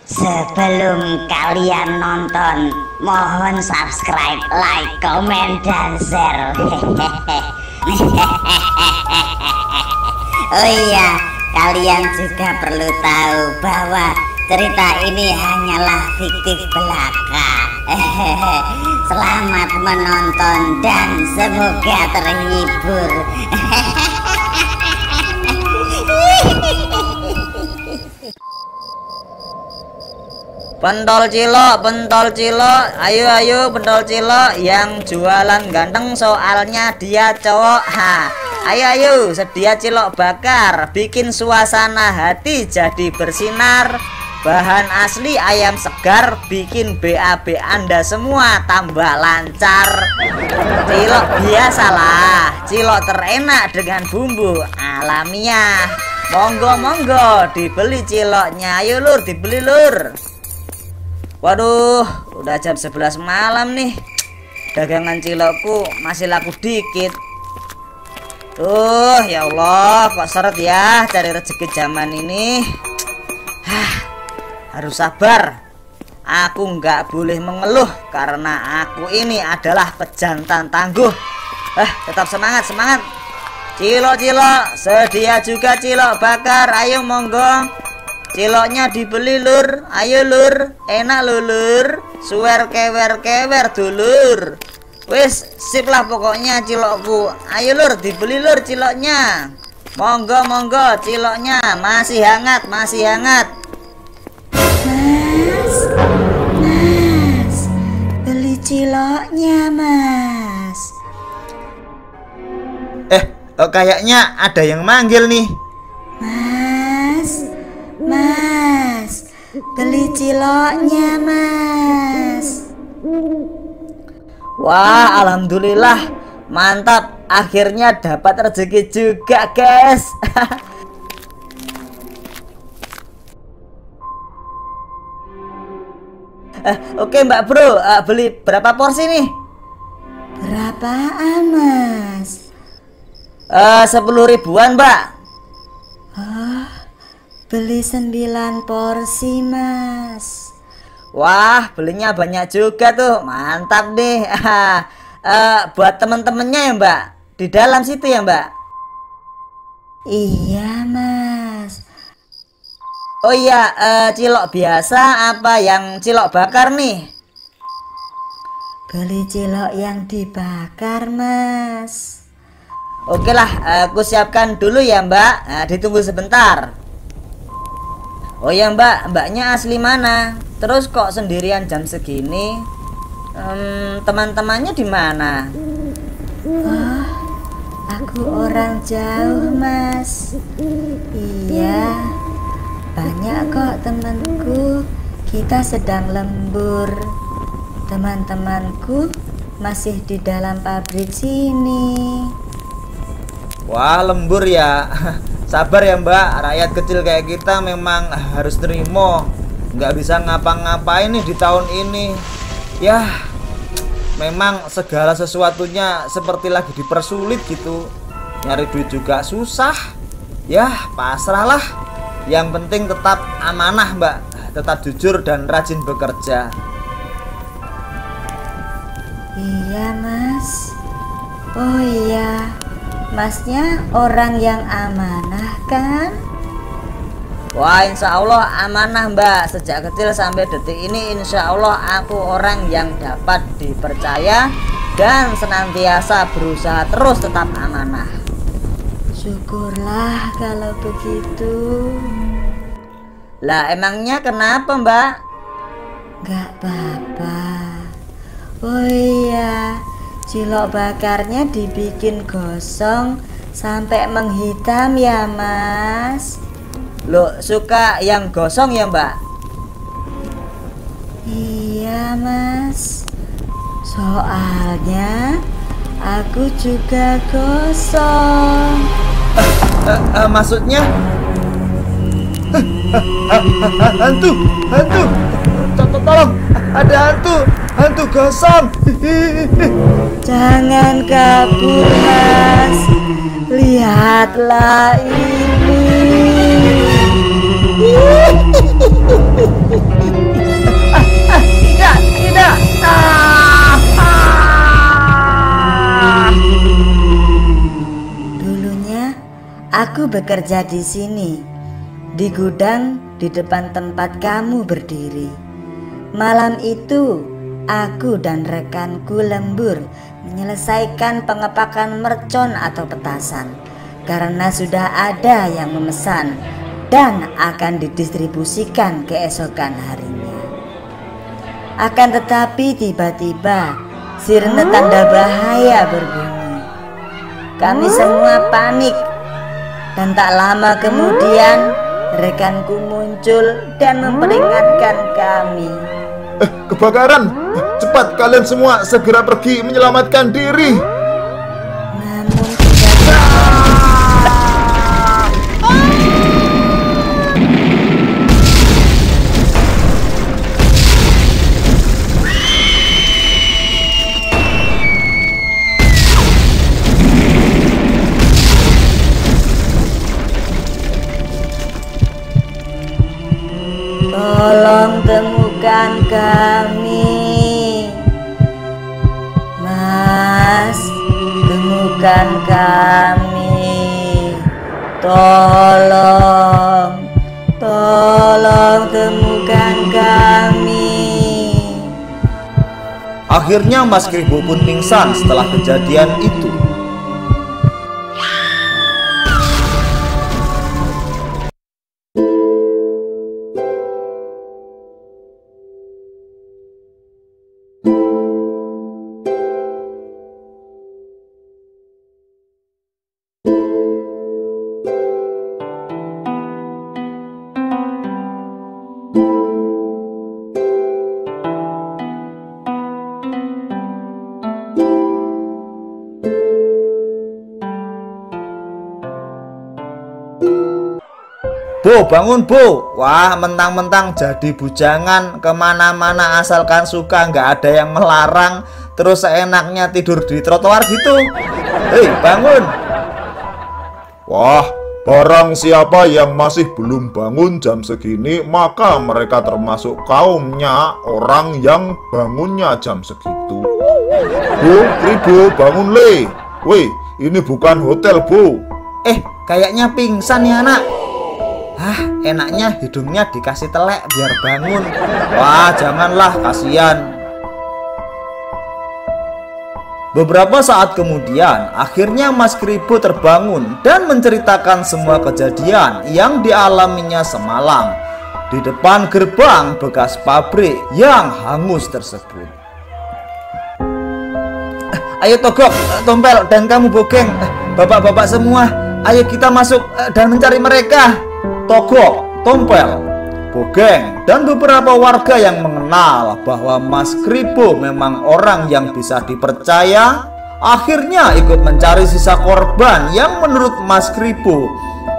Sebelum kalian nonton, mohon subscribe, like, komen, dan share. Oh iya, kalian juga perlu tahu bahwa cerita ini hanyalah fiktif belaka. Selamat menonton dan semoga terhibur. Pentol cilok, ayo pentol cilok yang jualan ganteng soalnya dia cowok. Ayo sedia cilok bakar, bikin suasana hati jadi bersinar. Bahan asli ayam segar, bikin BAB Anda semua tambah lancar. Cilok biasalah, cilok terenak dengan bumbu alamiah. Monggo dibeli ciloknya, ayo lur, dibeli lur. Waduh, udah jam 11 malam nih. Dagangan cilokku masih laku dikit. Tuh, ya Allah, kok seret ya cari rezeki zaman ini. Harus sabar. Aku nggak boleh mengeluh karena aku ini adalah pejantan tangguh. Tetap semangat. Cilok, sedia juga cilok bakar. Ayo monggo. Ciloknya dibeli lur, ayo lur, enak lur, suwer kewer dulur. Wis sip lah pokoknya cilokku. Ayo lur, dibeli lur ciloknya. Monggo ciloknya masih hangat. Mas, beli ciloknya mas. Kayaknya ada yang manggil nih. Mas, beli ciloknya mas. Wah, alhamdulillah, mantap. Akhirnya dapat rezeki juga, guys. Oke Mbak Bro, beli berapa porsi nih? Berapaan mas? 10 ribuan Mbak. Beli 9 porsi mas. Wah, belinya banyak juga tuh, mantap deh. Buat temen-temennya ya Mbak, di dalam situ ya Mbak? Iya mas. Oh iya, cilok biasa apa yang cilok bakar nih? Beli cilok yang dibakar mas. Oke lah, aku siapkan dulu ya Mbak. Ditunggu sebentar. Oh ya mbaknya asli mana? Terus kok sendirian jam segini? Teman-temannya di mana? Aku orang jauh mas. Iya, banyak kok temanku. Kita sedang lembur. Teman-temanku masih di dalam pabrik sini. Wah, lembur ya. Sabar ya Mbak, rakyat kecil kayak kita memang harus nerimo. Nggak bisa ngapa-ngapain nih di tahun ini. Ya, memang segala sesuatunya seperti lagi dipersulit gitu. Nyari duit juga susah. Ya, pasrahlah. Yang penting tetap amanah Mbak. Tetap jujur dan rajin bekerja. Iya mas. Oh iya, masnya orang yang amanah kan? Wah, insya Allah amanah Mbak. Sejak kecil sampai detik ini insya Allah aku orang yang dapat dipercaya dan senantiasa berusaha terus tetap amanah. Syukurlah kalau begitu. Lah emangnya kenapa Mbak? Gak apa-apa. Oh iya, cilok bakarnya dibikin gosong sampai menghitam ya mas. Loh, suka yang gosong ya Mbak? Iya mas, soalnya aku juga gosong. Maksudnya hantu. Tolong, ada hantu gosong. Jangan kabur mas, lihatlah ini. Aku bekerja di sini, di gudang di depan tempat kamu berdiri. Malam itu, aku dan rekanku lembur menyelesaikan pengepakan mercon atau petasan karena sudah ada yang memesan dan akan didistribusikan keesokan harinya. Akan tetapi tiba-tiba sirene tanda bahaya berbunyi. Kami semua panik dan tak lama kemudian rekanku muncul dan memperingatkan kami. Kebakaran! Cepat kalian semua segera pergi menyelamatkan diri. Namun tidak. Tolong temukan kami, Mas, temukan kami. Tolong temukan kami. Akhirnya Mas Kribo pun pingsan setelah kejadian itu. Bu, bangun Bu. Wah, mentang-mentang jadi bujangan kemana-mana asalkan suka, nggak ada yang melarang. Terus seenaknya tidur di trotoar gitu. Hei, bangun. Wah, barang siapa yang masih belum bangun jam segini, maka mereka termasuk kaumnya orang yang bangunnya jam segitu. Bu, Kribo, bangun le. Woi, ini bukan hotel, Bu. Kayaknya pingsan ya anak. Enaknya hidungnya dikasih telek biar bangun. Wah, janganlah, kasihan. Beberapa saat kemudian, akhirnya Mas Kribo terbangun dan menceritakan semua kejadian yang dialaminya semalam di depan gerbang bekas pabrik yang hangus tersebut. Ayo Togok, Tompel, dan kamu Bogeng, bapak-bapak semua, ayo kita masuk dan mencari mereka. Togok, Tompel, Bogeng, dan beberapa warga yang mengenal bahwa Mas Kribo memang orang yang bisa dipercaya, akhirnya ikut mencari sisa korban yang menurut Mas Kribo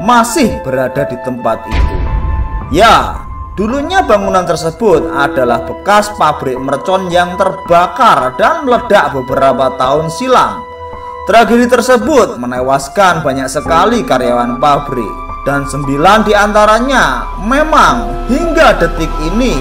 masih berada di tempat itu. Ya, dulunya bangunan tersebut adalah bekas pabrik mercon yang terbakar dan meledak beberapa tahun silam. Tragedi tersebut menewaskan banyak sekali karyawan pabrik. Dan 9 diantaranya memang hingga detik ini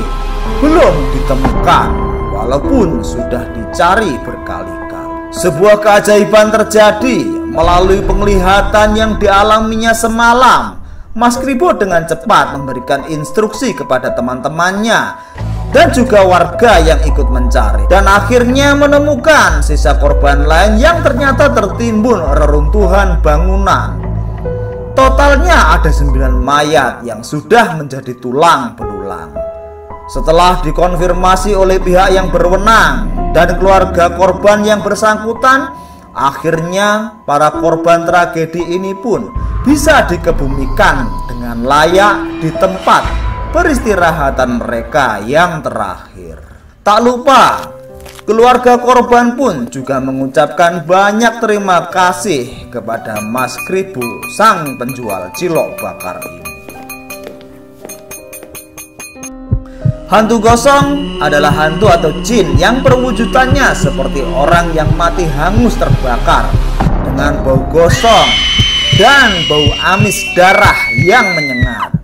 belum ditemukan, walaupun sudah dicari berkali-kali. Sebuah keajaiban terjadi melalui penglihatan yang dialaminya semalam. Mas Kribo dengan cepat memberikan instruksi kepada teman-temannya dan juga warga yang ikut mencari, dan akhirnya menemukan sisa korban lain yang ternyata tertimbun reruntuhan bangunan. Totalnya ada 9 mayat yang sudah menjadi tulang belulang. Setelah dikonfirmasi oleh pihak yang berwenang dan keluarga korban yang bersangkutan, akhirnya para korban tragedi ini pun bisa dikebumikan dengan layak di tempat peristirahatan mereka yang terakhir. Tak lupa, keluarga korban pun juga mengucapkan banyak terima kasih kepada Mas Kribo, sang penjual cilok bakar ini. Hantu gosong adalah hantu atau jin yang perwujudannya seperti orang yang mati hangus terbakar dengan bau gosong dan bau amis darah yang menyengat.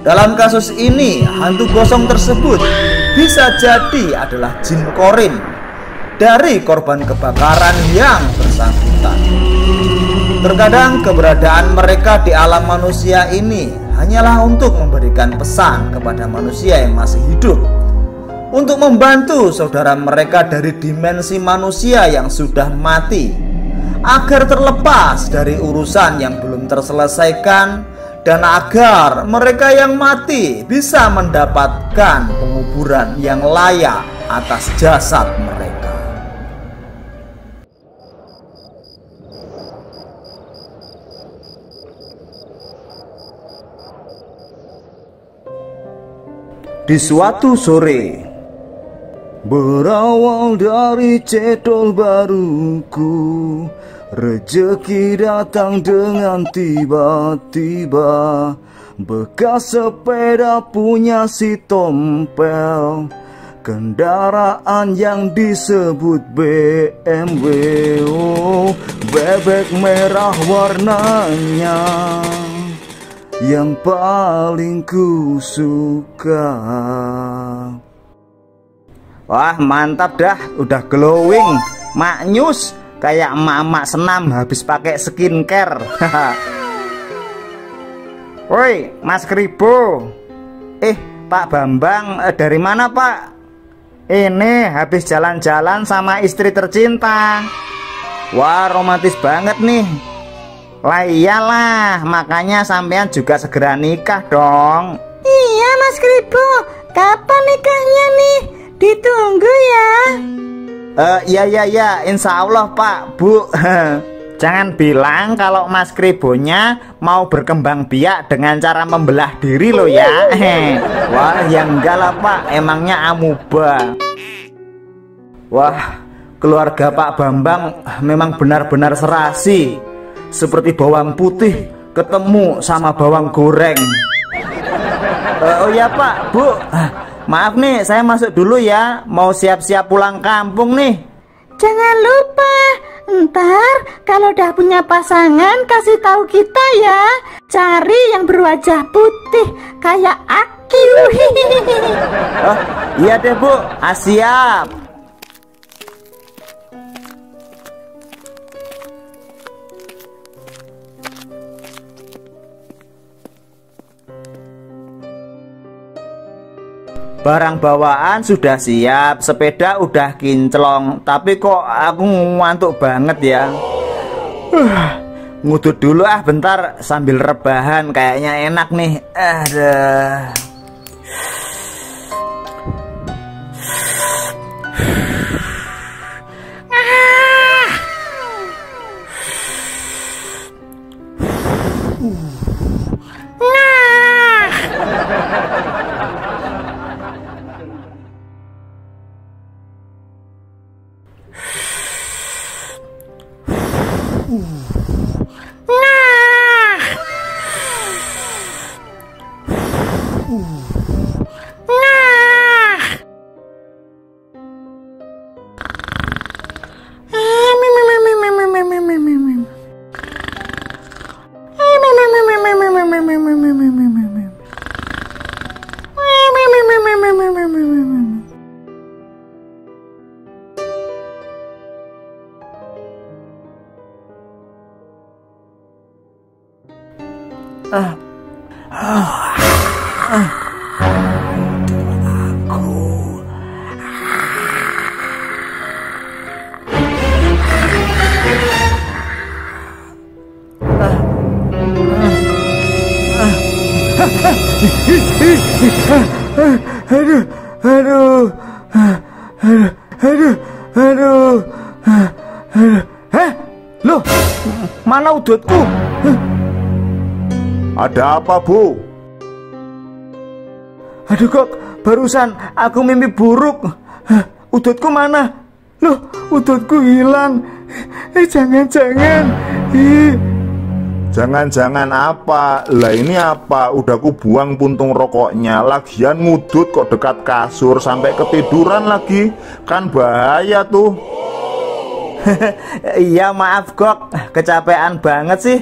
Dalam kasus ini, hantu gosong tersebut bisa jadi adalah jin korin dari korban kebakaran yang bersangkutan. Terkadang keberadaan mereka di alam manusia ini hanyalah untuk memberikan pesan kepada manusia yang masih hidup, untuk membantu saudara mereka dari dimensi manusia yang sudah mati, agar terlepas dari urusan yang belum terselesaikan, dan agar mereka yang mati bisa mendapatkan penguburan yang layak atas jasad mereka. Di suatu sore, berawal dari cedol baruku, rejeki datang dengan tiba-tiba. Bekas sepeda punya si Tompel, kendaraan yang disebut BMW, oh, bebek merah warnanya yang paling ku suka. Wah, mantap dah, udah glowing, maknyus kayak emak-emak senam habis pakai skincare. Woi, Mas Kribo. Pak Bambang, dari mana Pak? Ini habis jalan-jalan sama istri tercinta. Wah, romantis banget nih. Lah iyalah, makanya sampean juga segera nikah dong. Iya Mas Kribo, kapan nikahnya nih? Ditunggu ya. Iya, insya Allah Pak, Bu. Jangan bilang kalau Mas Kribonya mau berkembang biak dengan cara membelah diri loh ya. Wah, ya enggak lah Pak, emangnya amuba. Wah, keluarga Pak Bambang memang benar-benar serasi, seperti bawang putih ketemu sama bawang goreng. Oh ya Pak, Bu, maaf nih, saya masuk dulu ya, mau siap-siap pulang kampung nih. Jangan lupa, ntar kalau udah punya pasangan kasih tahu kita ya. Cari yang berwajah putih kayak Aki. Oh, iya deh Bu, siap. Barang bawaan sudah siap, sepeda udah kinclong, tapi kok aku ngantuk banget ya. Ngudut dulu bentar sambil rebahan, kayaknya enak nih. Aduh. Loh, mana udutku? Ada apa, Bu? Aduh kok, barusan aku mimpi buruk. Udutku mana? Loh, udutku hilang. Jangan-jangan. Jangan-jangan apa? Lah ini apa? Udah ku buang puntung rokoknya. Lagian ngudut kok dekat kasur sampai ketiduran lagi. Kan bahaya tuh. Iya maaf Gok, kecapean banget sih.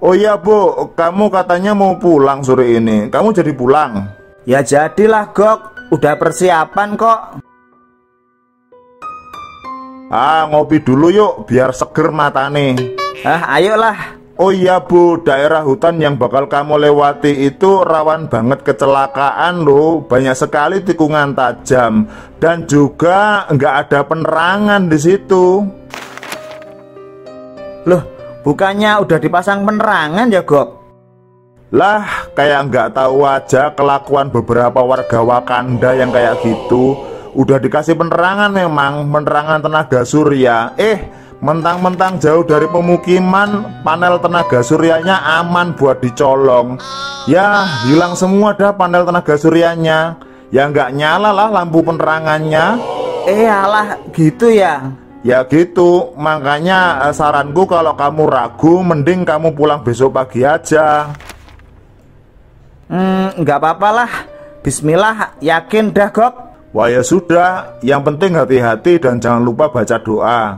Oh iya Bu, kamu katanya mau pulang sore ini. Kamu jadi pulang? Ya jadilah Gok, udah persiapan kok. Ngopi dulu yuk, biar seger mata nih. Ayolah. Oh iya Bu, daerah hutan yang bakal kamu lewati itu rawan banget kecelakaan loh. Banyak sekali tikungan tajam dan juga nggak ada penerangan di situ. Loh, bukannya udah dipasang penerangan ya, Gok? Lah, kayak nggak tahu aja kelakuan beberapa warga Wakanda yang kayak gitu. Udah dikasih penerangan memang, penerangan tenaga surya. Mentang-mentang jauh dari pemukiman, panel tenaga suryanya aman buat dicolong. Ya, hilang semua dah panel tenaga suryanya. Ya nggak nyala lah lampu penerangannya. Alah, gitu ya. Ya gitu, makanya saranku kalau kamu ragu, mending kamu pulang besok pagi aja. Nggak apa-apa lah. Bismillah, yakin dah, Gok. Wah ya sudah, yang penting hati-hati dan jangan lupa baca doa.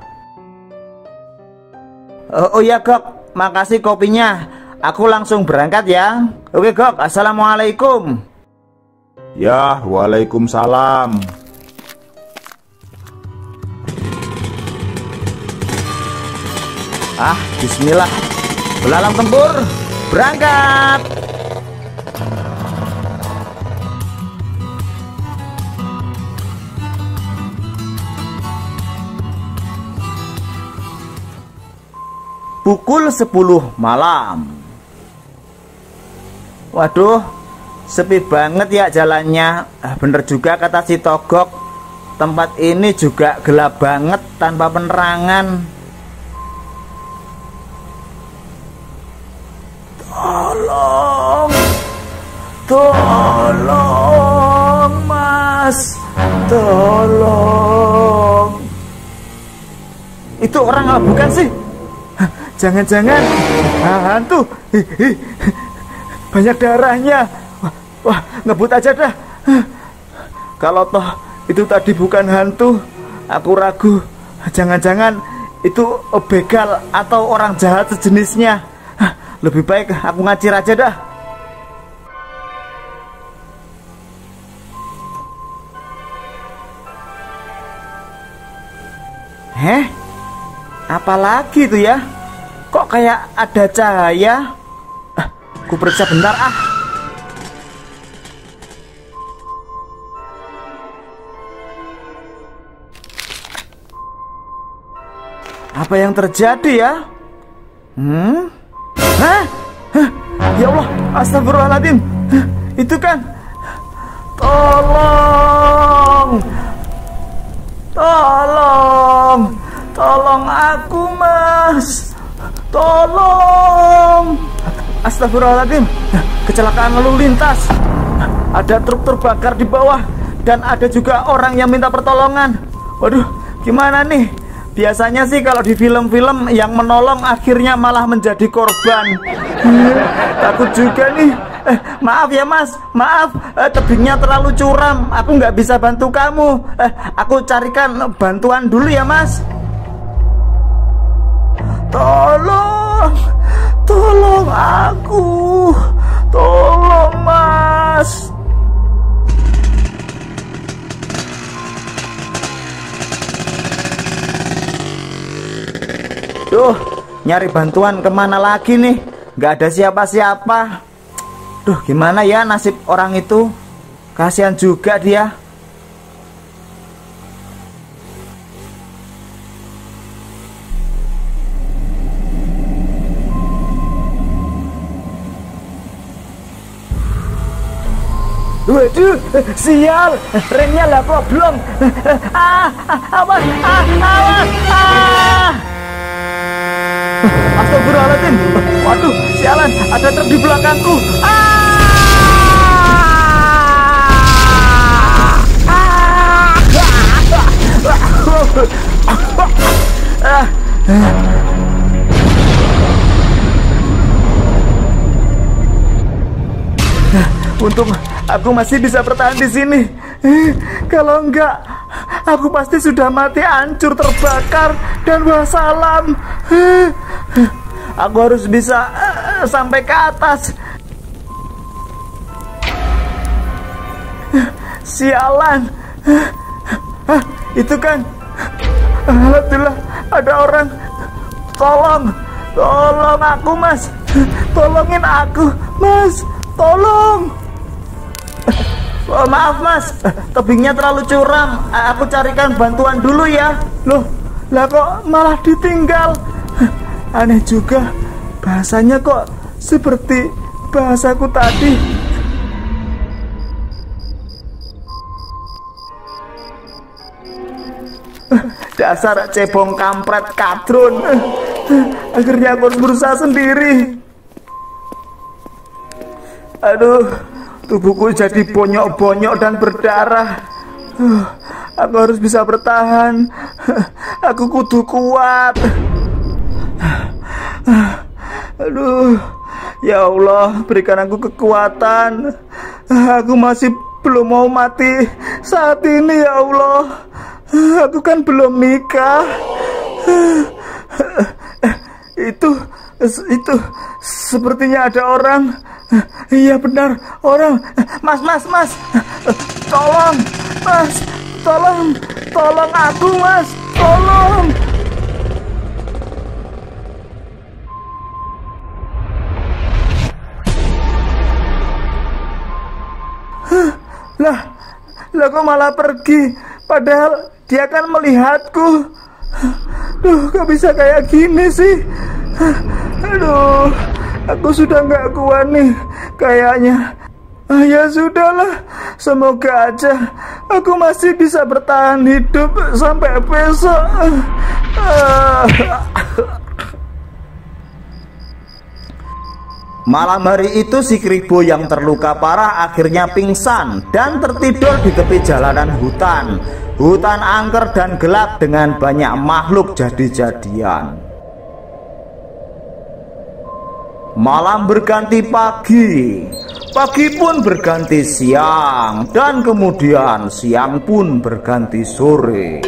Oh ya, Gok, makasih kopinya. Aku langsung berangkat ya. Oke, Gok, assalamualaikum. Ya, waalaikumsalam. Bismillah. Belalang tempur, berangkat. Pukul 10 malam. Waduh, sepi banget ya jalannya. Bener juga kata si Togok, tempat ini juga gelap banget tanpa penerangan. Tolong Mas, tolong. Itu orang bukan sih? Jangan-jangan hantu. Banyak darahnya. Wah, ngebut aja dah. Kalau toh itu tadi bukan hantu, aku ragu. Jangan-jangan itu begal atau orang jahat sejenisnya. Lebih baik aku ngacir aja dah. Apalagi itu ya? Kok kayak ada cahaya? Ku periksa bentar ah. Apa yang terjadi ya? Ya Allah, astagfirullahaladzim. Itu kan. Tolong. Tolong. Tolong aku, Mas. Tolong. Astagfirullahaladzim. Kecelakaan lalu lintas. Ada truk terbakar di bawah. Dan ada juga orang yang minta pertolongan. Waduh, gimana nih? Biasanya sih kalau di film-film yang menolong akhirnya malah menjadi korban. Takut juga nih. Maaf ya Mas, maaf, tebingnya terlalu curam. Aku nggak bisa bantu kamu. Aku carikan bantuan dulu ya Mas. Tolong, tolong aku, tolong Mas. Duh, nyari bantuan kemana lagi nih? Gak ada siapa-siapa. Duh, gimana ya nasib orang itu? Kasihan juga dia. Waduh, sial, remnya lah problem. Awas, Astagfirullahaladzim. Waduh, sialan, ada truk di belakangku. Untung aku masih bisa bertahan di sini. Kalau enggak, aku pasti sudah mati hancur terbakar dan wassalam. Aku harus bisa sampai ke atas. Sialan. Itu kan. Alhamdulillah ada orang. Tolong, Tolong aku, Mas. Tolongin aku, Mas. Tolong. Oh, maaf, Mas. Tebingnya terlalu curam. Aku carikan bantuan dulu ya. Loh, lah kok malah ditinggal? Aneh juga. Bahasanya kok seperti bahasaku tadi. Dasar cebong kampret kadrun. Akhirnya aku harus berusaha sendiri. Aduh, tubuhku jadi bonyok-bonyok dan berdarah. Aku harus bisa bertahan. Aku kudu kuat. Aduh, ya Allah, berikan aku kekuatan. Aku masih belum mau mati saat ini, ya Allah. Aku kan belum nikah. Itu sepertinya ada orang. Iya benar, orang. Mas. Tolong, Mas. Tolong aku, Mas. Tolong. Lah kok malah pergi? Padahal dia kan melihatku. Duh, kok bisa kayak gini sih? Aduh, aku sudah nggak kuat nih kayaknya. Ya sudahlah, semoga aja aku masih bisa bertahan hidup sampai besok. Malam hari itu si Kribo yang terluka parah akhirnya pingsan dan tertidur di tepi jalanan hutan. Hutan angker dan gelap dengan banyak makhluk jadi-jadian. Malam berganti pagi, pagi pun berganti siang, dan kemudian siang pun berganti sore.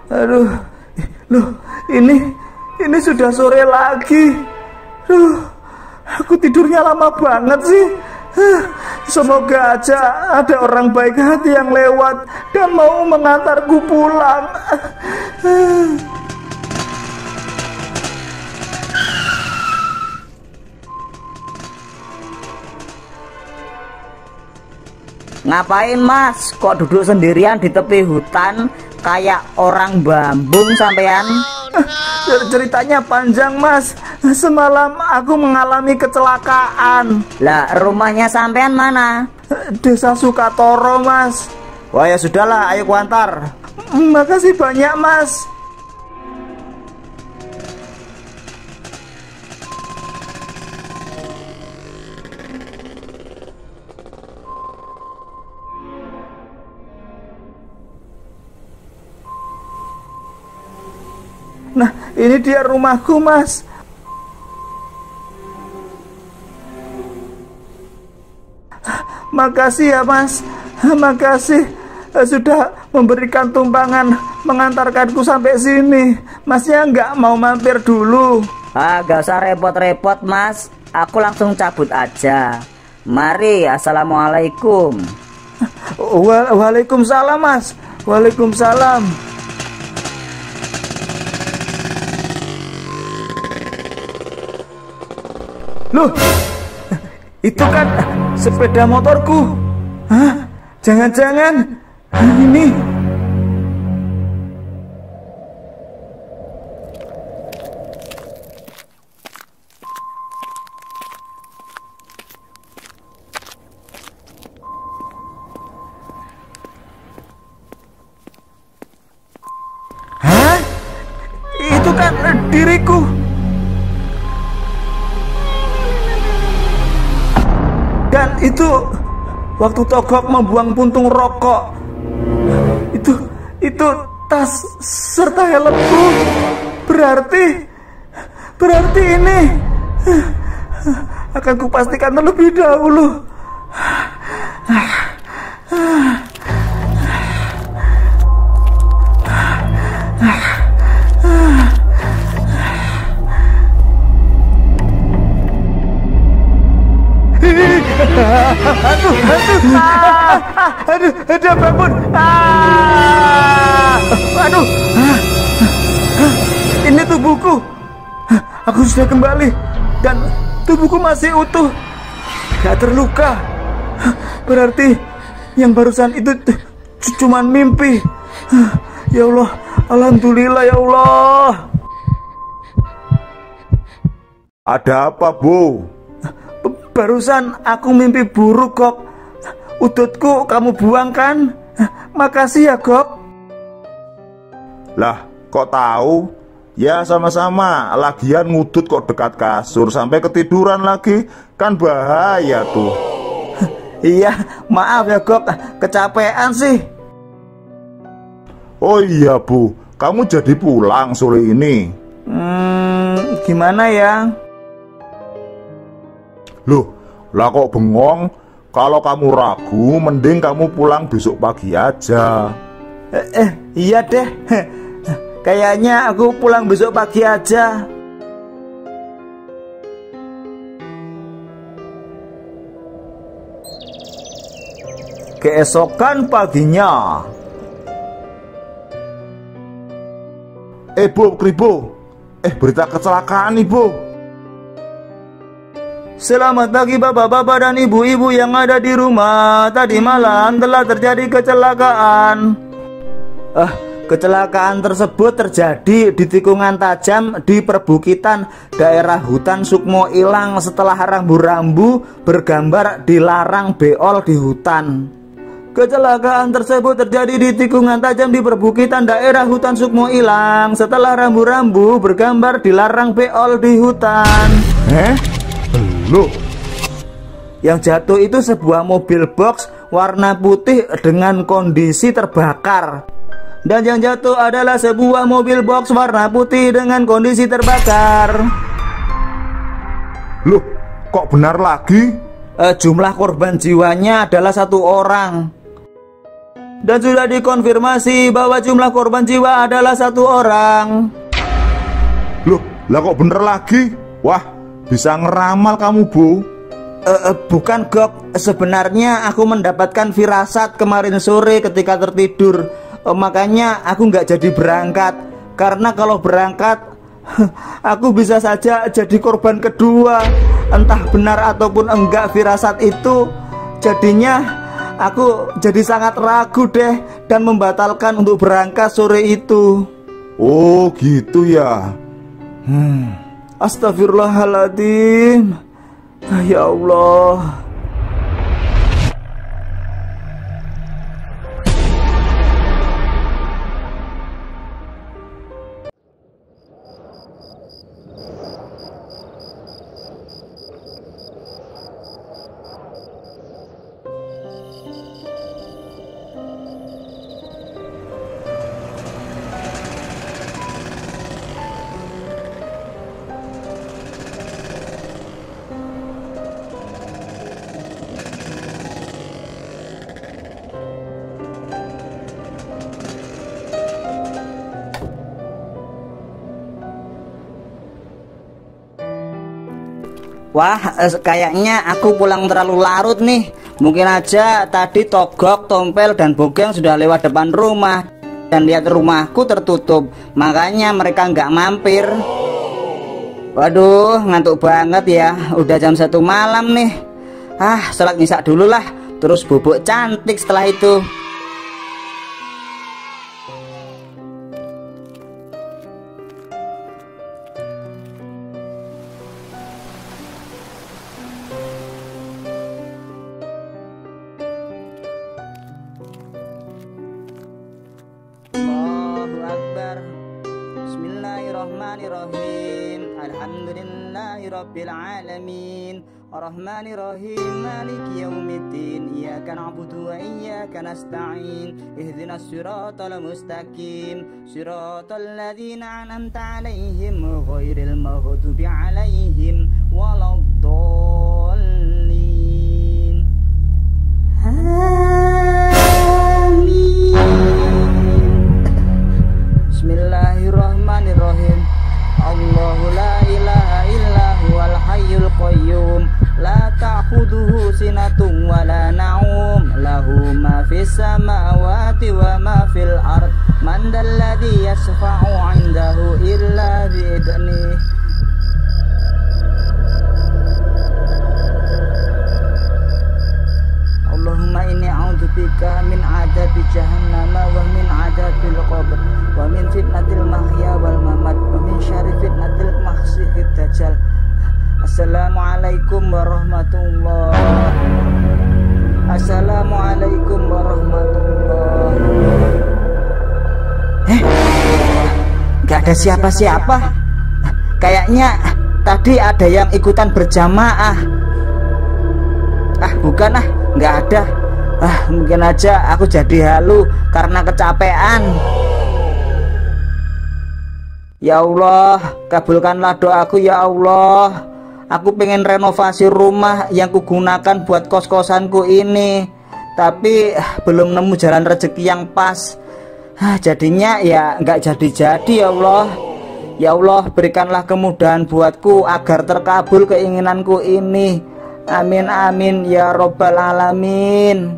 Aduh, loh, ini sudah sore lagi. Aku tidurnya lama banget sih. Semoga aja ada orang baik hati yang lewat dan mau mengantarku pulang. Ngapain, Mas? Kok duduk sendirian di tepi hutan kayak orang bambung sampean? Ceritanya panjang, Mas. Semalam aku mengalami kecelakaan. Lah, rumahnya sampean mana? Desa Sukatoro, Mas. Wah, ya sudahlah, ayo kuantar. Makasih banyak, Mas. Nah, ini dia rumahku, Mas. Makasih ya, Mas. Makasih sudah memberikan tumpangan mengantarkanku sampai sini. Masnya nggak mau mampir dulu? Gak usah repot-repot, Mas. Aku langsung cabut aja. Mari, assalamualaikum. Waalaikumsalam, Mas. Waalaikumsalam. Loh, itu kan sepeda motorku. Hah? Jangan-jangan ini. Hah? Itu kan diriku. Dan itu waktu Togok membuang puntung rokok. Itu tas serta helmku. Berarti ini akan kupastikan terlebih dahulu. Aduh, bangun. Aduh. tubuhku. Aku sudah kembali dan tubuhku masih utuh, gak terluka. Berarti yang barusan itu cuman mimpi. Ya Allah, alhamdulillah ya Allah. Ada apa, Bu? Barusan aku mimpi buruk, Gok. Udutku kamu buang kan? Makasih ya, Gok. Lah, kok tahu? Ya sama-sama, lagian ngudut kok dekat kasur sampai ketiduran lagi, kan bahaya tuh. Iya, maaf ya Gok, kecapean sih. Oh iya Bu, kamu jadi pulang sore ini? Gimana ya? Loh, lah kok bengong? Kalau kamu ragu, mending kamu pulang besok pagi aja. Iya deh. Kayaknya aku pulang besok pagi aja. Keesokan paginya. Bu, Kribo. Berita kecelakaan nih, Bu. Selamat pagi bapak-bapak dan ibu-ibu yang ada di rumah. Tadi malam telah terjadi kecelakaan. Kecelakaan tersebut terjadi di tikungan tajam di perbukitan daerah hutan Sukmo Ilang setelah rambu-rambu bergambar dilarang beol di hutan. Kecelakaan tersebut terjadi di tikungan tajam di perbukitan daerah hutan Sukmo Ilang setelah rambu-rambu bergambar dilarang beol di hutan. Loh, yang jatuh itu sebuah mobil box warna putih dengan kondisi terbakar. Dan yang jatuh adalah sebuah mobil box warna putih dengan kondisi terbakar. Loh, kok benar lagi? Jumlah korban jiwanya adalah 1 orang. Dan sudah dikonfirmasi bahwa jumlah korban jiwa adalah 1 orang. Loh, lah kok bener lagi? Wah, bisa ngeramal kamu, Bu. Bukan Gok, sebenarnya aku mendapatkan firasat kemarin sore ketika tertidur. Makanya aku nggak jadi berangkat. Karena kalau berangkat aku bisa saja jadi korban kedua. Entah benar ataupun enggak firasat itu. Jadinya aku jadi sangat ragu deh dan membatalkan untuk berangkat sore itu. Oh gitu ya. Astagfirullahaladzim. Ya Allah. Wah, kayaknya aku pulang terlalu larut nih. Mungkin aja tadi Togok, Tompel, dan Bogeng sudah lewat depan rumah dan lihat rumahku tertutup. Makanya mereka nggak mampir. Waduh, ngantuk banget ya. Udah jam 1 malam nih. Sholat nyisak dulu lah. Terus bubuk cantik setelah itu. Bismillahirrahmanirrahim. Alhamdulillahirabbil alamin. Arrahmanirrahim. Maliki yaumiddin. Iyyaka na'budu wa iyyaka nasta'in. Ihdinas siratal mustaqim. Siratal ladzina an'amta 'alaihim ghairil maghdubi 'alaihim waladdallin. Bismillahirrahmanirrahim. Allahu la ilaha illa huwal hayyul qayyum. La ta'khudhuhu sinatun wa la na'um. Lahu ma fis samawati wa ma fil ard. Man Man dalladzi yashfa'u 'indahu illa bi'idnih. Allahumma inni a'udzubika min 'adzabi jahannam wa min 'adzabil qabr wa min fitnatil mahya wal mamat wa min syarri fitnatil masiihid dajjal. Assalamualaikum warahmatullahi. Assalamualaikum warahmatullahi. Gak ada siapa-siapa. Kayaknya tadi ada yang ikutan berjamaah. Bukan nggak ada. Mungkin aja aku jadi halu karena kecapean. Ya Allah, kabulkanlah doaku ya Allah. Aku pengen renovasi rumah yang kugunakan buat kos-kosanku ini, tapi belum nemu jalan rezeki yang pas. Jadinya ya nggak jadi-jadi ya Allah. Ya Allah, berikanlah kemudahan buatku agar terkabul keinginanku ini. Amin amin ya robbal alamin.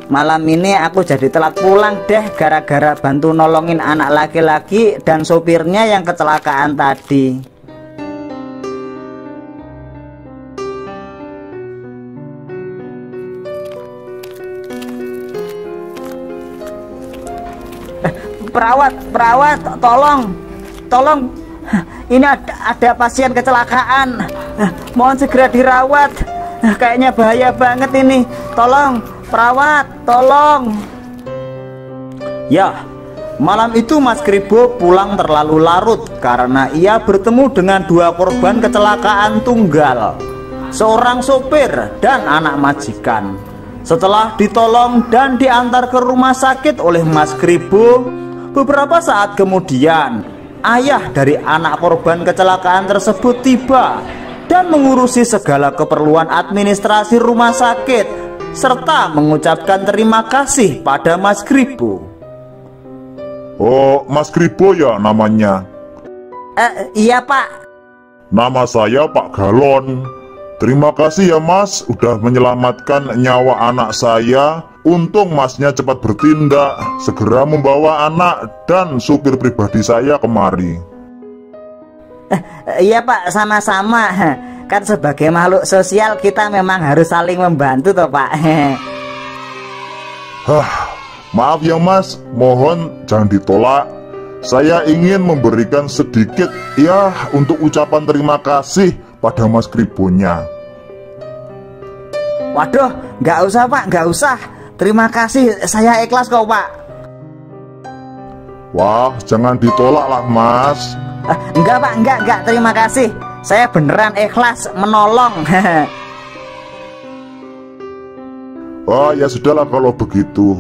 Malam ini aku jadi telat pulang deh gara-gara bantu nolongin anak laki-laki dan sopirnya yang kecelakaan tadi. Perawat, tolong. Ini ada pasien kecelakaan. Mohon segera dirawat. Kayaknya bahaya banget ini. Tolong, perawat, tolong. Ya, malam itu Mas Kribo pulang terlalu larut karena ia bertemu dengan dua korban kecelakaan tunggal, seorang sopir dan anak majikan. Setelah ditolong dan diantar ke rumah sakit oleh Mas Kribo, beberapa saat kemudian ayah dari anak korban kecelakaan tersebut tiba dan mengurusi segala keperluan administrasi rumah sakit serta mengucapkan terima kasih pada Mas Kribo. Oh, Mas Kribo ya namanya? Iya Pak. Nama saya Pak Galon. Terima kasih ya Mas, udah menyelamatkan nyawa anak saya. Untung Masnya cepat bertindak, segera membawa anak dan supir pribadi saya kemari. Iya Pak, sama-sama. Kan sebagai makhluk sosial kita memang harus saling membantu toh Pak. Maaf ya Mas, mohon jangan ditolak. Saya ingin memberikan sedikit ya untuk ucapan terima kasih pada Mas Kribonya. Waduh, nggak usah Pak, nggak usah. Terima kasih, saya ikhlas kok Pak. Wah, jangan ditolak lah Mas. Enggak Pak, enggak, terima kasih. Saya beneran ikhlas menolong. Oh ya sudahlah kalau begitu.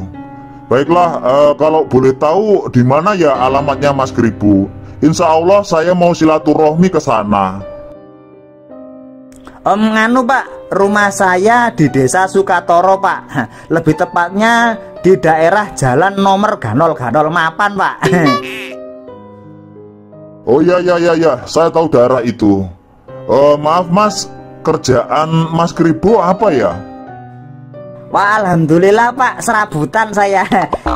Baiklah, kalau boleh tahu di mana ya alamatnya Mas Kribo? Insya Allah saya mau silaturahmi ke sana. Nganu Pak, rumah saya di desa Sukatoro Pak. Lebih tepatnya di daerah Jalan Nomor Ganol Mapan Pak. Oh ya, saya tahu daerah itu. Maaf Mas, kerjaan Mas Kribo apa ya? Wah, alhamdulillah Pak, serabutan saya.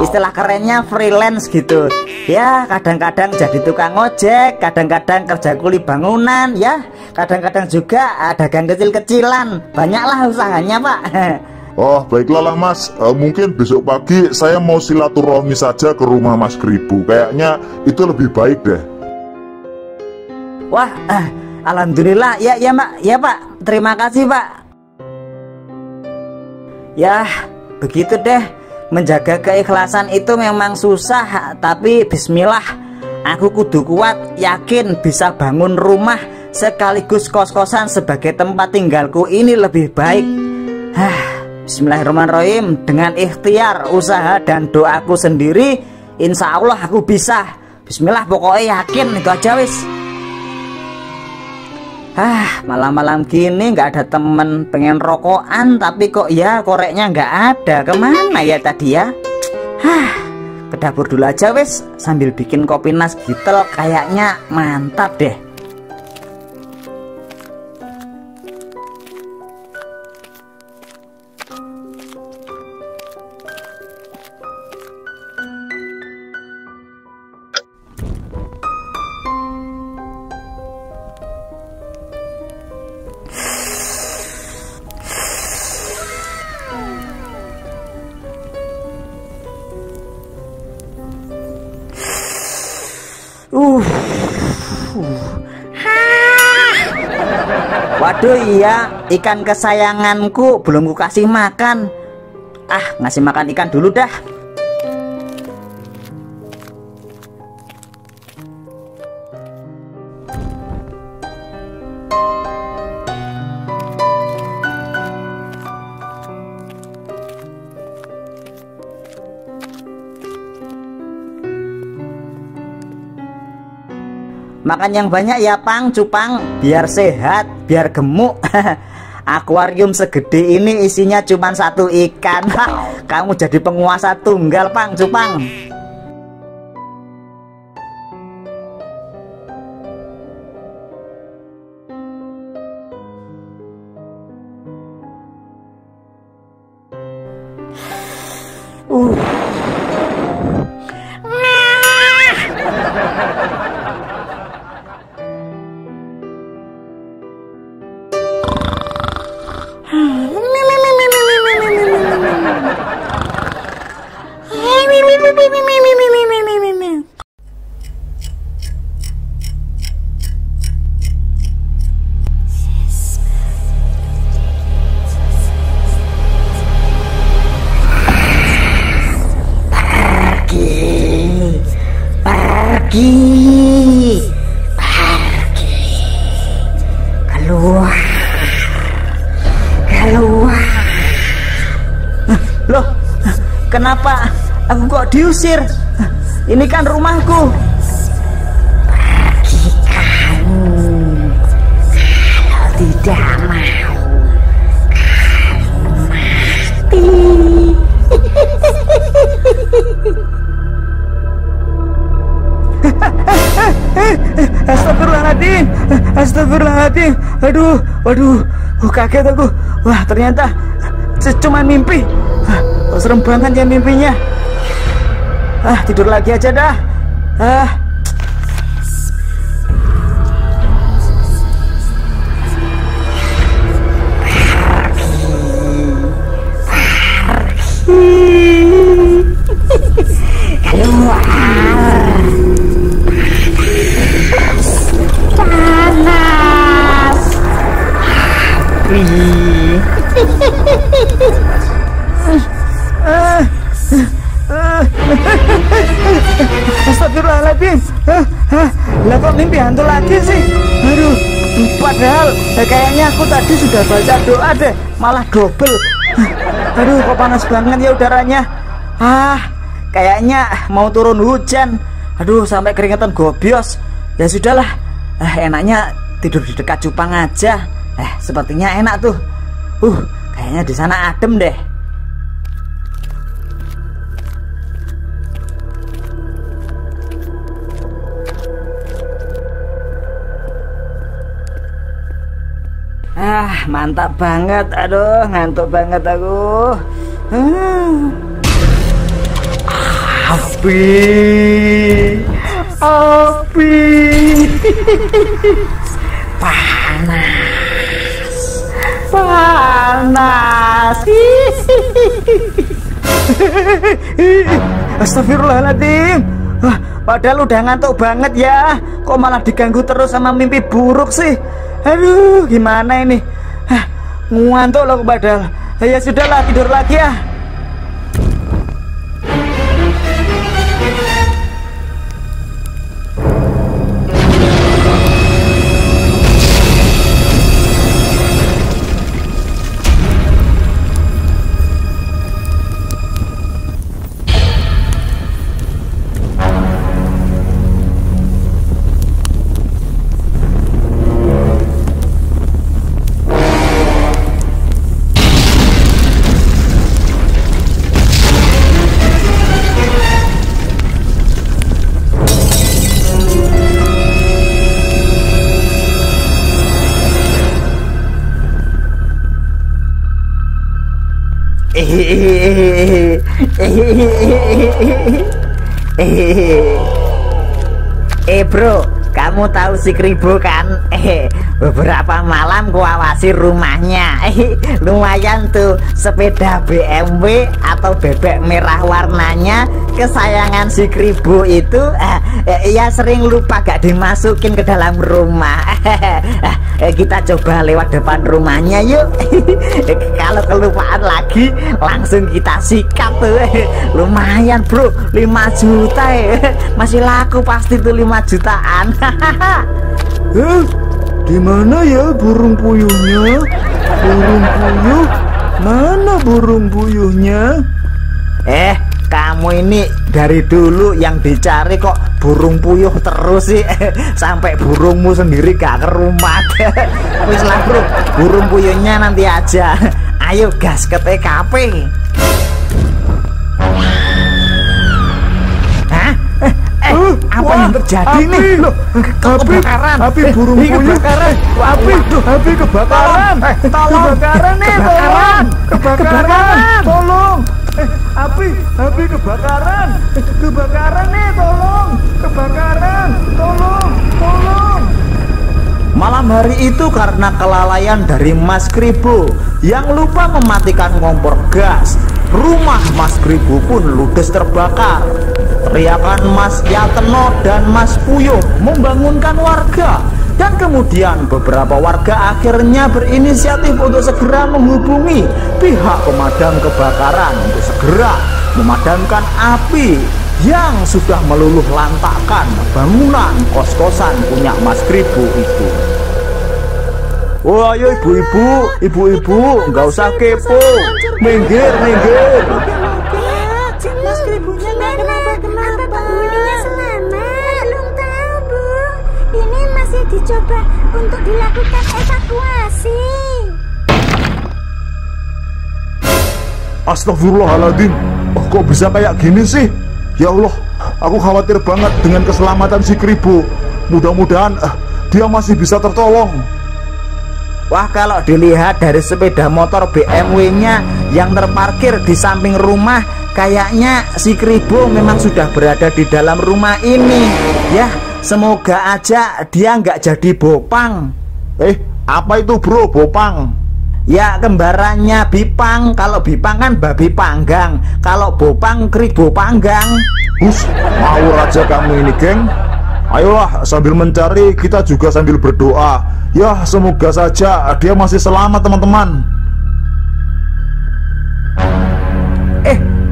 Istilah kerennya freelance gitu. Ya, kadang-kadang jadi tukang ojek, kadang-kadang kerja kuli bangunan, ya. Kadang-kadang juga dagang kecil-kecilan. Banyaklah usahanya Pak. Oh, baiklah lah Mas. Mungkin besok pagi saya mau silaturahmi saja ke rumah Mas Kribo. Kayaknya itu lebih baik deh. Wah, alhamdulillah. Ya Pak, ya Pak. Terima kasih Pak. Ya, begitu deh. Menjaga keikhlasan itu memang susah, tapi bismillah. Aku kudu kuat, yakin bisa bangun rumah sekaligus kos-kosan sebagai tempat tinggalku ini lebih baik. Bismillahirrahmanirrahim. Dengan ikhtiar, usaha dan doaku sendiri, insya Allah aku bisa. Bismillah, pokoknya yakin itu aja wis. Malam-malam gini nggak ada temen, pengen rokokan tapi kok ya koreknya nggak ada. Kemana ya tadi ya? Ke dapur dulu aja wes, sambil bikin kopi nas gitel, kayaknya mantap deh. Waduh, iya, ikan kesayanganku belum ku kasih makan. Ngasih makan ikan dulu dah. Makan yang banyak ya Pang, Cupang, biar sehat, biar gemuk. Akuarium segede ini isinya cuma 1 ikan. Kamu jadi penguasa tunggal Pang, Cupang. Keluar. Loh, kenapa aku kok diusir? Ini kan rumahku. Pergi kamu. Kalau tidak mau, kamu mati. Astagfirullahaladzim, astagfirullahaladzim. Waduh, kaget aku. Wah, ternyata cuma mimpi. Serem banget ya mimpinya. Tidur lagi aja dah. Keluar. Panas. Astagfirullahaladzim. Lah kok mimpi hantu lagi sih? Aduh, padahal kayaknya aku tadi sudah baca doa deh, malah double. Aduh, kok panas banget ya udaranya. Kayaknya mau turun hujan. Aduh, sampai keringetan gobios. Ya sudahlah, enaknya tidur di dekat Cupang aja. Sepertinya enak tuh. Kayaknya di sana adem deh. Mantap banget. Aduh, ngantuk banget aku. Api. Panas. Astagfirullahaladzim. Padahal udah ngantuk banget ya. Kok malah diganggu terus sama mimpi buruk sih? Aduh, gimana ini? Ngantuk loh padahal. Ya sudahlah, tidur lagi ya. Bro, kamu tahu si Kribo kan? beberapa malam kuawasi rumahnya. Lumayan tuh, sepeda BMW atau bebek merah warnanya kesayangan si Kribo itu ya sering lupa gak dimasukin ke dalam rumah. Kita coba lewat depan rumahnya yuk. Kalau kelupaan lagi langsung kita sikat tuh. Lumayan bro, 5 juta masih laku pasti tuh 5 jutaan. Di mana ya burung puyuhnya? Burung puyuh? Mana burung puyuhnya? Kamu ini dari dulu yang dicari kok burung puyuh terus sih. Sampai burungmu sendiri gak ke rumah. Wis lah bro, burung puyuhnya nanti aja. Ayo gas ke TKP. Apa yang terjadi nih? Loh, kebakaran. Api burung puyuh. Kebakaran. Api kebakaran. Tolong. Kebakaran nih, tolong. Kebakaran. Tolong. Api kebakaran. Kebakaran nih, tolong. Kebakaran. Tolong. Malam hari itu karena kelalaian dari Mas Kribo yang lupa mematikan kompor gas, rumah Mas Kribo pun ludes terbakar. Teriakan Mas Yateno dan Mas Puyo membangunkan warga, dan kemudian beberapa warga akhirnya berinisiatif untuk segera menghubungi pihak pemadam kebakaran untuk segera memadamkan api yang sudah meluluh lantakkan bangunan kos-kosan punya Mas Kribo itu. Wah, ayo ibu-ibu, nggak usah kepo, minggir. Mas Kribonya nggak kenapa-kenapa. Penghuninya selamat. Belum tahu Bu, ini masih dicoba untuk dilakukan evakuasi. Astagfirullahaladzim. Kok bisa kayak gini sih? Ya Allah, aku khawatir banget dengan keselamatan si Kribo. Mudah-mudahan dia masih bisa tertolong. Wah, kalau dilihat dari sepeda motor BMW-nya yang terparkir di samping rumah, kayaknya si Kribo memang sudah berada di dalam rumah ini. Ya, semoga aja dia nggak jadi bopang. Apa itu bro, bopang? Ya, kembarannya Bipang. Kalau Bipang kan babi panggang, kalau bopang Kribo panggang. Mau aja kamu ini, geng. Ayolah, sambil mencari kita juga sambil berdoa. Ya, semoga saja dia masih selamat, teman-teman.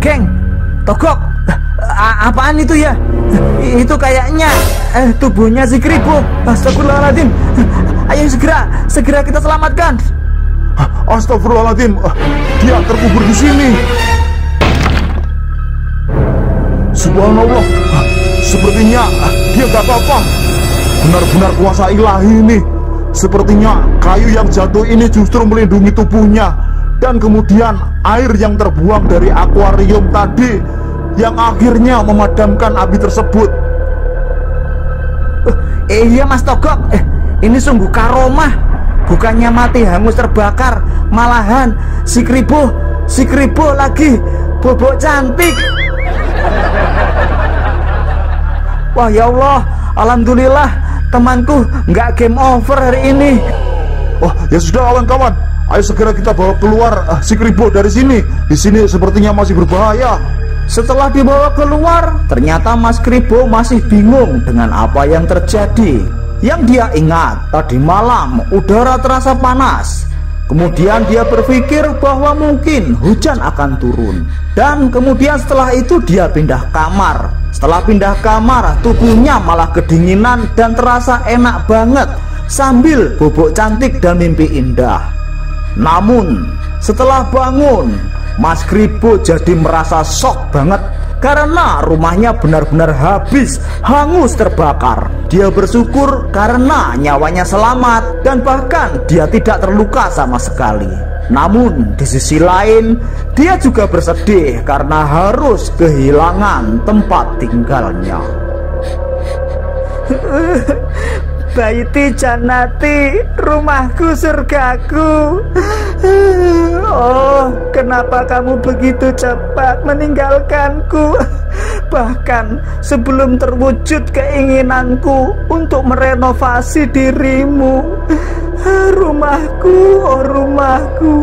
Geng, Togok, apaan itu ya? Itu kayaknya tubuhnya si Kribo. Astagfirullahaladzim. Ayo segera kita selamatkan. Astagfirullahaladzim, dia terkubur di sini. Subhanallah, sepertinya dia gak apa-apa. Benar-benar kuasa ilahi ini. Sepertinya kayu yang jatuh ini justru melindungi tubuhnya, dan kemudian air yang terbuang dari akuarium tadi yang akhirnya memadamkan api tersebut. Iya Mas Togok, ini sungguh karomah. Bukannya mati hangus terbakar, malahan si Kribo lagi bobok cantik. Wah ya Allah, alhamdulillah temanku nggak game over hari ini. Wah, ya sudah kawan-kawan, ayo segera kita bawa keluar si Kribo dari sini. Di sini sepertinya masih berbahaya. Setelah dibawa keluar, ternyata Mas Kribo masih bingung dengan apa yang terjadi. Yang dia ingat, tadi malam udara terasa panas. Kemudian dia berpikir bahwa mungkin hujan akan turun. Dan kemudian setelah itu dia pindah kamar. Setelah pindah kamar, tubuhnya malah kedinginan dan terasa enak banget sambil bobok cantik dan mimpi indah. Namun setelah bangun, Mas Kribo jadi merasa shock banget karena rumahnya benar-benar habis hangus terbakar. Dia bersyukur karena nyawanya selamat dan bahkan dia tidak terluka sama sekali. Namun di sisi lain, dia juga bersedih karena harus kehilangan tempat tinggalnya. baiti jannati, rumahku surgaku. Oh, kenapa kamu begitu cepat meninggalkanku? Bahkan sebelum terwujud keinginanku untuk merenovasi dirimu. Rumahku, oh rumahku.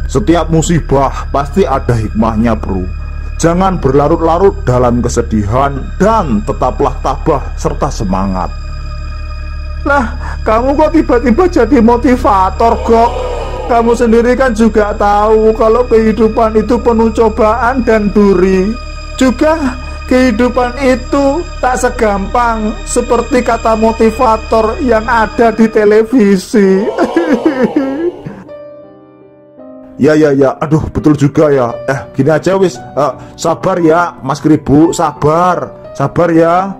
Setiap musibah pasti ada hikmahnya, bro. Jangan berlarut-larut dalam kesedihan dan tetaplah tabah serta semangat. Lah, kamu kok tiba-tiba jadi motivator, Gok? Kamu sendiri kan juga tahu kalau kehidupan itu penuh cobaan dan duri. Juga kehidupan itu tak segampang seperti kata motivator yang ada di televisi. Ya, aduh betul juga ya. Gini aja wis, sabar ya Mas Kribo, sabar ya.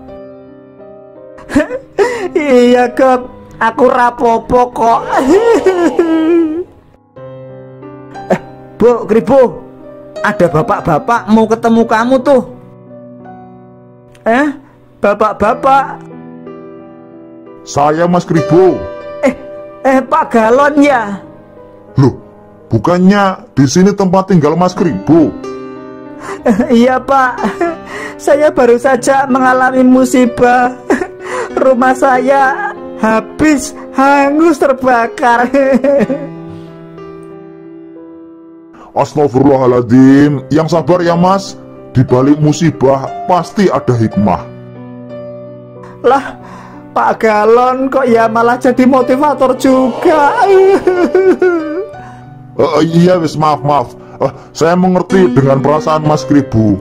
Iya Gok, aku rapopo kok. Bu Kribo, ada bapak-bapak mau ketemu kamu tuh. Bapak-bapak? Saya Mas Kribo. Pak Galon ya? Loh, bukannya di sini tempat tinggal Mas Kribo? Iya Pak, saya baru saja mengalami musibah. Rumah saya habis hangus terbakar. Astagfirullahaladzim. Yang sabar ya Mas. Di balik musibah pasti ada hikmah. Lah, Pak Galon kok ya malah jadi motivator juga. Iya wis, maaf. Saya mengerti dengan perasaan Mas Kribo.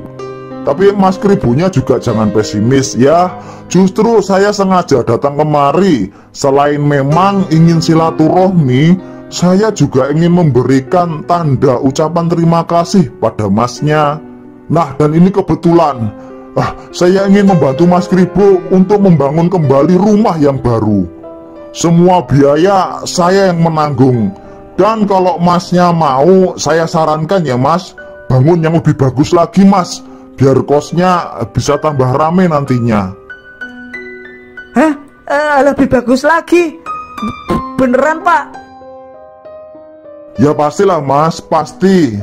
Tapi Mas Kribonya juga jangan pesimis ya. Justru saya sengaja datang kemari. Selain memang ingin silaturahmi, saya juga ingin memberikan tanda ucapan terima kasih pada masnya. Nah, dan ini kebetulan saya ingin membantu Mas Kribo untuk membangun kembali rumah yang baru. Semua biaya saya yang menanggung. Dan kalau masnya mau, saya sarankan ya Mas, bangun yang lebih bagus lagi Mas, biar kosnya bisa tambah rame nantinya. Lebih bagus lagi? Beneran Pak? Ya pastilah Mas, pasti.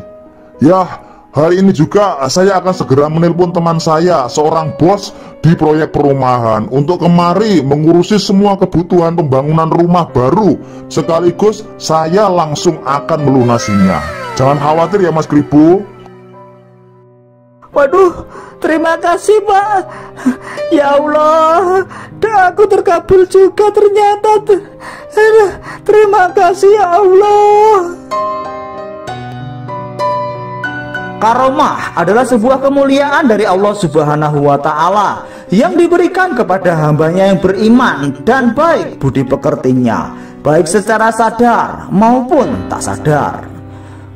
Ya, hari ini juga saya akan segera menelpon teman saya, seorang bos di proyek perumahan, untuk kemari mengurusi semua kebutuhan pembangunan rumah baru. Sekaligus saya langsung akan melunasinya. Jangan khawatir ya Mas Kribo. Waduh, terima kasih Pak. Ya Allah, doaku terkabul juga ternyata. Terima kasih ya Allah. Karomah adalah sebuah kemuliaan dari Allah Subhanahu wa Ta'ala yang diberikan kepada hambanya yang beriman dan baik budi pekertinya, baik secara sadar maupun tak sadar.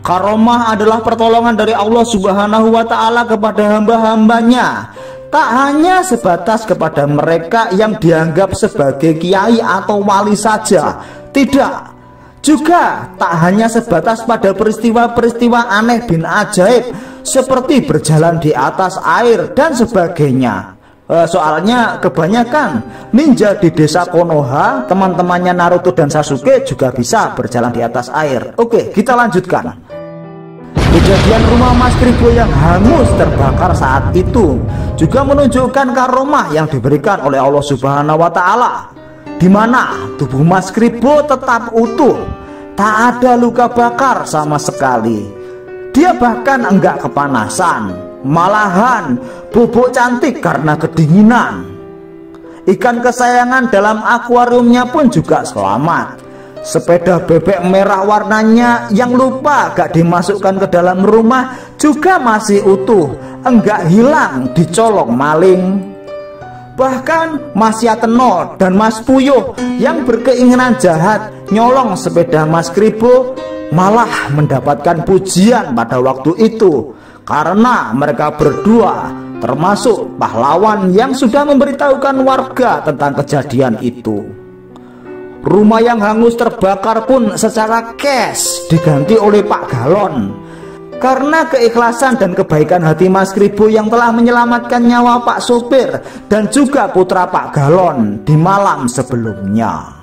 Karomah adalah pertolongan dari Allah Subhanahu wa Ta'ala kepada hamba-hambanya, tak hanya sebatas kepada mereka yang dianggap sebagai kiai atau wali saja, tidak. Juga tak hanya sebatas pada peristiwa-peristiwa aneh bin ajaib seperti berjalan di atas air dan sebagainya. Soalnya kebanyakan ninja di desa Konoha, teman-temannya Naruto dan Sasuke juga bisa berjalan di atas air. Oke, kita lanjutkan. Kejadian rumah Mas Kribo yang hangus terbakar saat itu juga menunjukkan karomah yang diberikan oleh Allah Subhanahu wa Ta'ala, di mana tubuh Mas Kribo tetap utuh, tak ada luka bakar sama sekali. Dia bahkan enggak kepanasan, malahan bubuk cantik karena kedinginan. Ikan kesayangan dalam akuariumnya pun juga selamat. Sepeda bebek merah warnanya yang lupa gak dimasukkan ke dalam rumah juga masih utuh, enggak hilang dicolong maling. Bahkan Mas Yateno dan Mas Puyuh yang berkeinginan jahat nyolong sepeda Mas Kribo malah mendapatkan pujian pada waktu itu, karena mereka berdua termasuk pahlawan yang sudah memberitahukan warga tentang kejadian itu. Rumah yang hangus terbakar pun secara cash diganti oleh Pak Galon. Karena keikhlasan dan kebaikan hati Mas Kribo yang telah menyelamatkan nyawa Pak Sopir dan juga putra Pak Galon di malam sebelumnya.